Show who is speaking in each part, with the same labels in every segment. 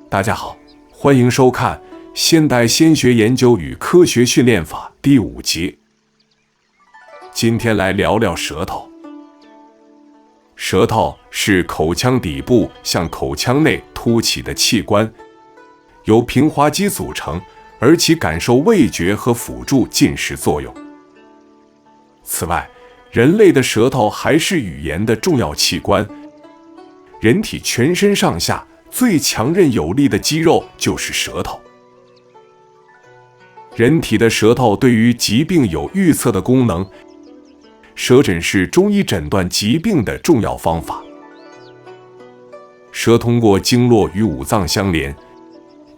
Speaker 1: 大家好，欢迎收看《现代先学研究与科学训练法》第5集。今天来聊聊舌头。舌头是口腔底部向口腔内凸起的器官，由平滑肌组成，而其感受味觉和辅助进食作用。此外，人类的舌头还是语言的重要器官。人体全身上下最强韧有力的肌肉就是舌头。人体的舌头对于疾病有预测的功能，舌诊是中医诊断疾病的重要方法。舌通过经络与五脏相连，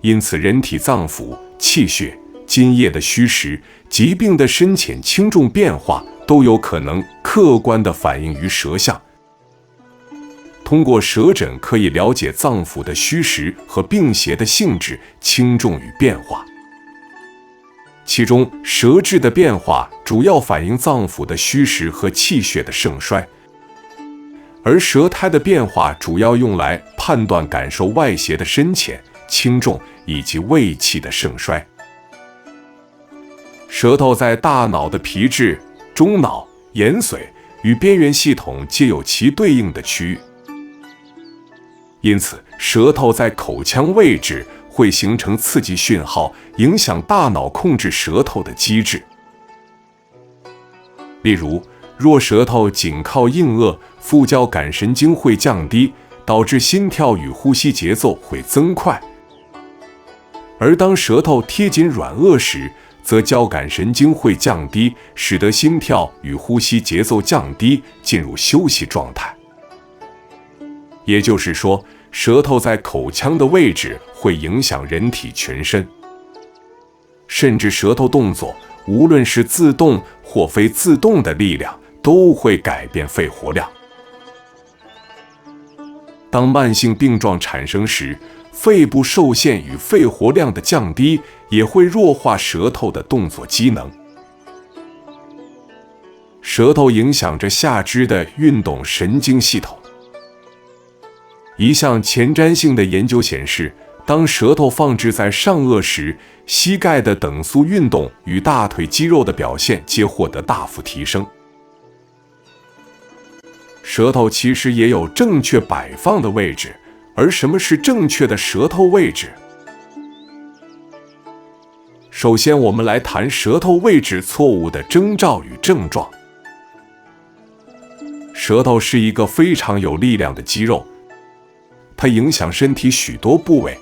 Speaker 1: 因此人体脏腑、气血、津液的虚实、疾病的深浅轻重变化都有可能客观地反映于舌象。通过舌诊可以了解脏腑的虚实和病邪的性质、轻重与变化。其中，舌质的变化主要反映脏腑的虚实和气血的盛衰，而舌苔的变化主要用来判断感受外邪的深浅、轻重以及胃气的盛衰。舌头在大脑的皮质、中脑、延髓与边缘系统皆有其对应的区域。因此，舌头在口腔位置会形成刺激讯号，影响大脑控制舌头的机制。例如，若舌头紧靠硬腭，副交感神经会降低，导致心跳与呼吸节奏会增快；而当舌头贴紧软腭时，则交感神经会降低，使得心跳与呼吸节奏降低，进入休息状态。也就是说，舌头在口腔的位置会影响人体全身，甚至舌头动作，无论是自动或非自动的力量，都会改变肺活量。当慢性病状产生时，肺部受限与肺活量的降低，也会弱化舌头的动作机能。舌头影响着下肢的运动神经系统。一项前瞻性的研究显示，当舌头放置在上颚时，膝盖的等速运动与大腿肌肉的表现皆获得大幅提升。舌头其实也有正确摆放的位置，而什么是正确的舌头位置？首先，我们来谈舌头位置错误的征兆与症状。舌头是一个非常有力量的肌肉，它影响身体许多部位。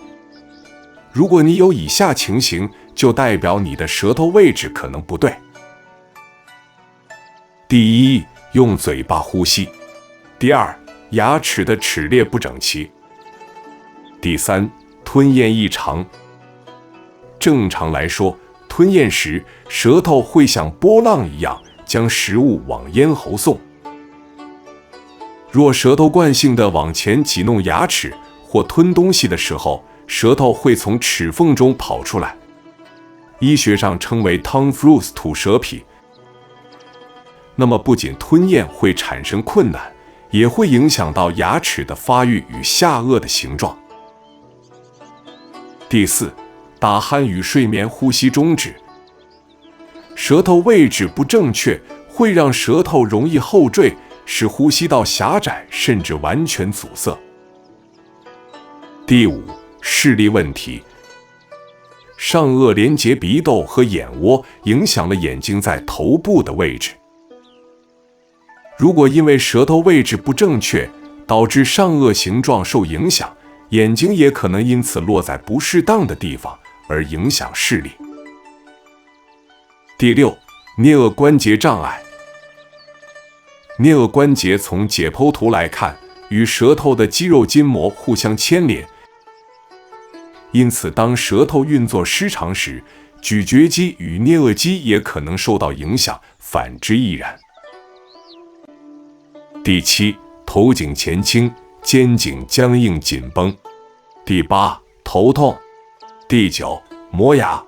Speaker 1: 如果你有以下情形，就代表你的舌头位置可能不对。第一，用嘴巴呼吸；第二，牙齿的齿列不整齐；第三，吞咽异常。正常来说，吞咽时，舌头会像波浪一样将食物往咽喉送。若舌头惯性地往前挤弄牙齿或吞东西的时候，舌头会从齿缝中跑出来，医学上称为 tongue froth 吐舌皮。那么不仅吞咽会产生困难，也会影响到牙齿的发育与下颚的形状。第四，打鼾与睡眠呼吸中止。舌头位置不正确，会让舌头容易后坠，使呼吸道狭窄，甚至完全阻塞。第五，视力问题。上颚连接鼻窦和眼窝，影响了眼睛在头部的位置。如果因为舌头位置不正确，导致上颚形状受影响，眼睛也可能因此落在不适当的地方，而影响视力。第六，颞颌关节障碍。颞颌关节从解剖图来看，与舌头的肌肉筋膜互相牵连，因此当舌头运作失常时，咀嚼肌与颞颌肌也可能受到影响，反之亦然。第七，头颈前倾，肩颈僵硬紧绷。第八，头痛。第九，磨牙。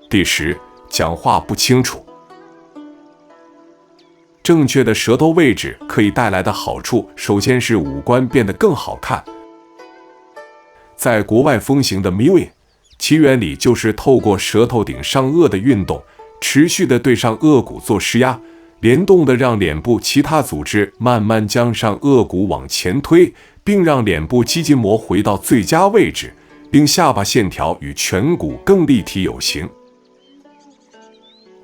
Speaker 1: 第10，讲话不清楚。正确的舌头位置可以带来的好处，首先是五官变得更好看。在国外风行的 mewing， 其原理就是透过舌头顶上颚的运动，持续地对上颚骨做施压，联动地让脸部其他组织慢慢将上颚骨往前推，并让脸部肌筋膜回到最佳位置，令下巴线条与颧骨更立体有型。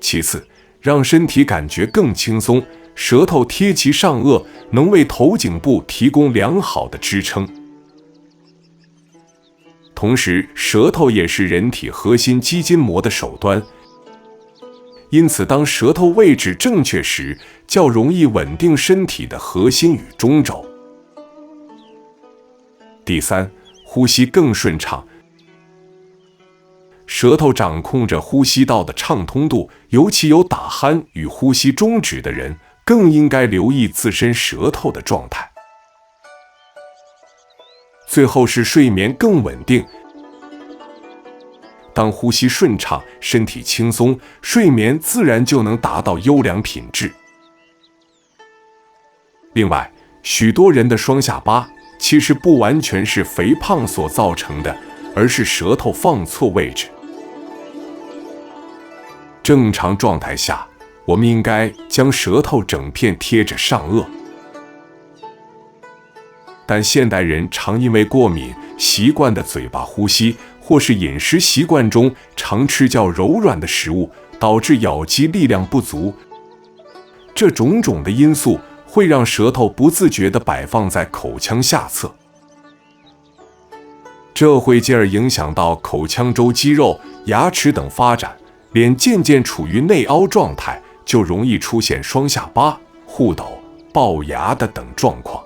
Speaker 1: 其次，让身体感觉更轻松，舌头贴齐上颚，能为头颈部提供良好的支撑。同时，舌头也是人体核心肌筋膜的首端，因此当舌头位置正确时，较容易稳定身体的核心与中轴。第三，呼吸更顺畅。舌头掌控着呼吸道的畅通度，尤其有打鼾与呼吸中止的人，更应该留意自身舌头的状态。最后是睡眠更稳定。当呼吸顺畅，身体轻松，睡眠自然就能达到优良品质。另外，许多人的双下巴其实不完全是肥胖所造成的，而是舌头放错位置。正常状态下，我们应该将舌头整片贴着上颚，但现代人常因为过敏习惯的嘴巴呼吸，或是饮食习惯中常吃较柔软的食物，导致咬肌力量不足。这种种的因素会让舌头不自觉地摆放在口腔下侧，这会进而影响到口腔周肌肉、牙齿等发展，脸渐渐处于内凹状态，就容易出现双下巴、护斗、龅牙的等状况。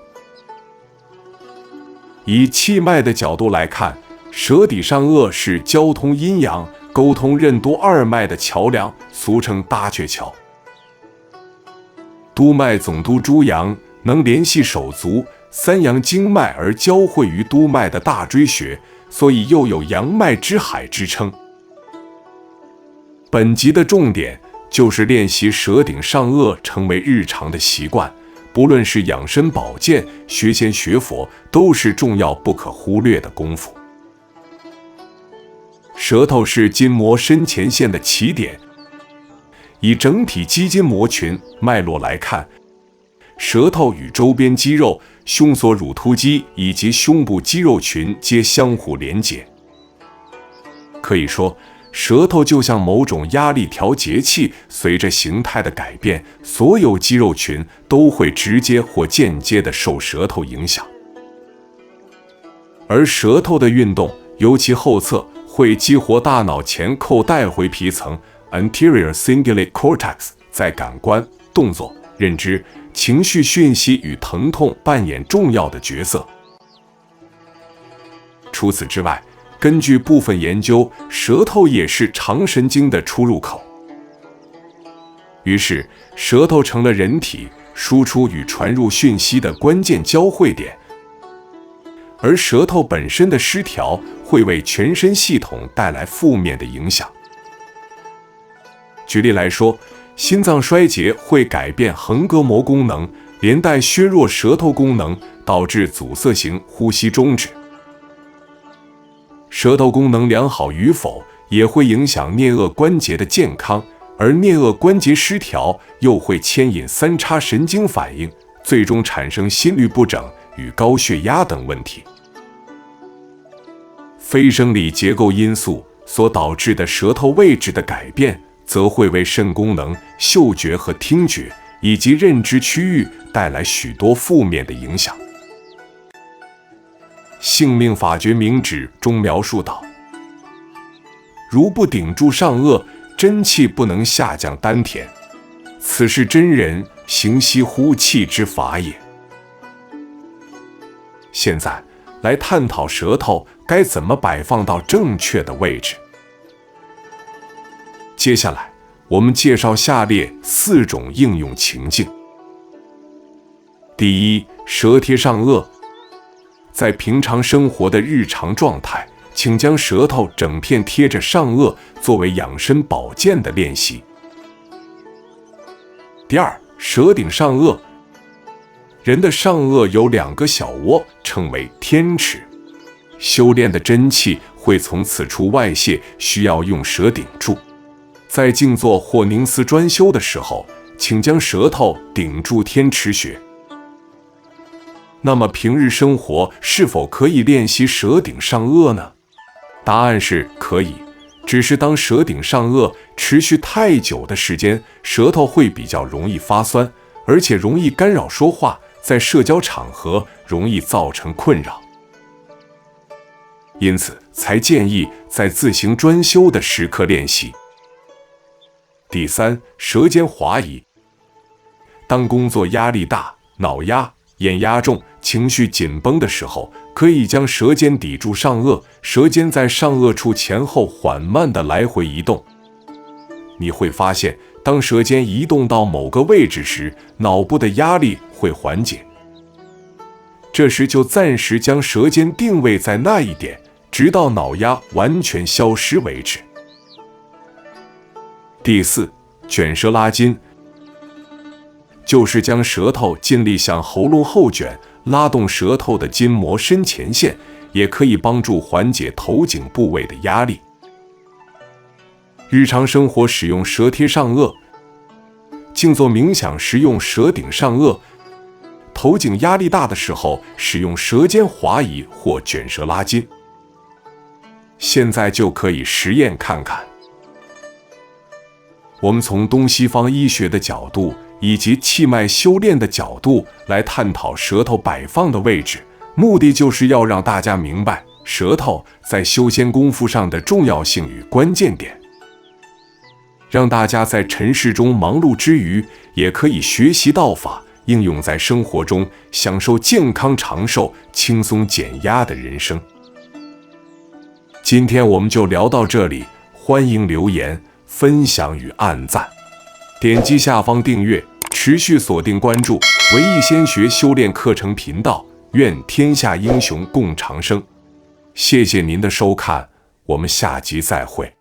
Speaker 1: 以气脉的角度来看，舌底上颚是交通阴阳、沟通任督二脉的桥梁，俗称搭鹊桥。督脉总督诸阳，能联系手足三阳经脉而交汇于督脉的大椎穴，所以又有阳脉之海之称。本集的重点就是练习舌顶上颚成为日常的习惯，不论是养生保健、学仙学佛，都是重要不可忽略的功夫。舌头是筋膜深前线的起点，以整体肌筋膜群脉络来看，舌头与周边肌肉、胸锁乳突肌以及胸部肌肉群皆相互连结。可以说，舌头就像某种压力调节器，随着形态的改变，所有肌肉群都会直接或间接地受舌头影响。而舌头的运动，尤其后侧，会激活大脑前扣带回皮层 （anterior cingulate cortex） 在感官、动作、认知、情绪讯息与疼痛扮演重要的角色。除此之外，根据部分研究，舌头也是肠神经的出入口。于是，舌头成了人体输出与传入讯息的关键交汇点。而舌头本身的失调会为全身系统带来负面的影响。举例来说，心脏衰竭会改变横膈膜功能，连带削弱舌头功能，导致阻塞型呼吸中止。舌头功能良好与否也会影响颞颌关节的健康，而颞颌关节失调又会牵引三叉神经反应，最终产生心律不整与高血压等问题。非生理结构因素所导致的舌头位置的改变，则会为肾功能、嗅觉和听觉以及认知区域带来许多负面的影响。性命法诀明旨中描述道：如不顶住上颚，真气不能下降丹田，此是真人行息呼气之法也。现在来探讨舌头该怎么摆放到正确的位置。接下来，我们介绍下列4种应用情境。第一，舌贴上颚。在平常生活的日常状态，请将舌头整片贴着上颚，作为养生保健的练习。第二，舌顶上颚。人的上颚有2个小窝，称为天池。修炼的真气会从此处外泄，需要用舌顶住。在静坐或凝思专修的时候，请将舌头顶住天池穴。那么平日生活是否可以练习舌顶上颚呢？答案是可以，只是当舌顶上颚持续太久的时间，舌头会比较容易发酸，而且容易干扰说话，在社交场合容易造成困扰。因此才建议在自行专修的时刻练习。第3，舌尖滑移。当工作压力大、脑压、眼压重、情绪紧绷的时候，可以将舌尖抵住上颚，舌尖在上颚处前后缓慢地来回移动。你会发现，当舌尖移动到某个位置时，脑部的压力会缓解。这时就暂时将舌尖定位在那一点，直到脑压完全消失为止。第4，卷舌拉筋，就是将舌头尽力向喉咙后卷，拉动舌头的筋膜深前线，也可以帮助缓解头颈部位的压力。日常生活使用舌贴上颚，静坐冥想时用舌顶上颚，头颈压力大的时候使用舌尖滑移或卷舌拉筋。现在就可以实验看看。我们从东西方医学的角度以及气脉修炼的角度来探讨舌头摆放的位置，目的就是要让大家明白舌头在修仙功夫上的重要性与关键点，让大家在尘世中忙碌之余，也可以学习道法，应用在生活中，享受健康长寿、轻松减压的人生。今天我们就聊到这里，欢迎留言、分享与按赞，点击下方订阅，持续锁定关注唯意仙学修炼课程频道，愿天下英雄共长生。谢谢您的收看，我们下集再会。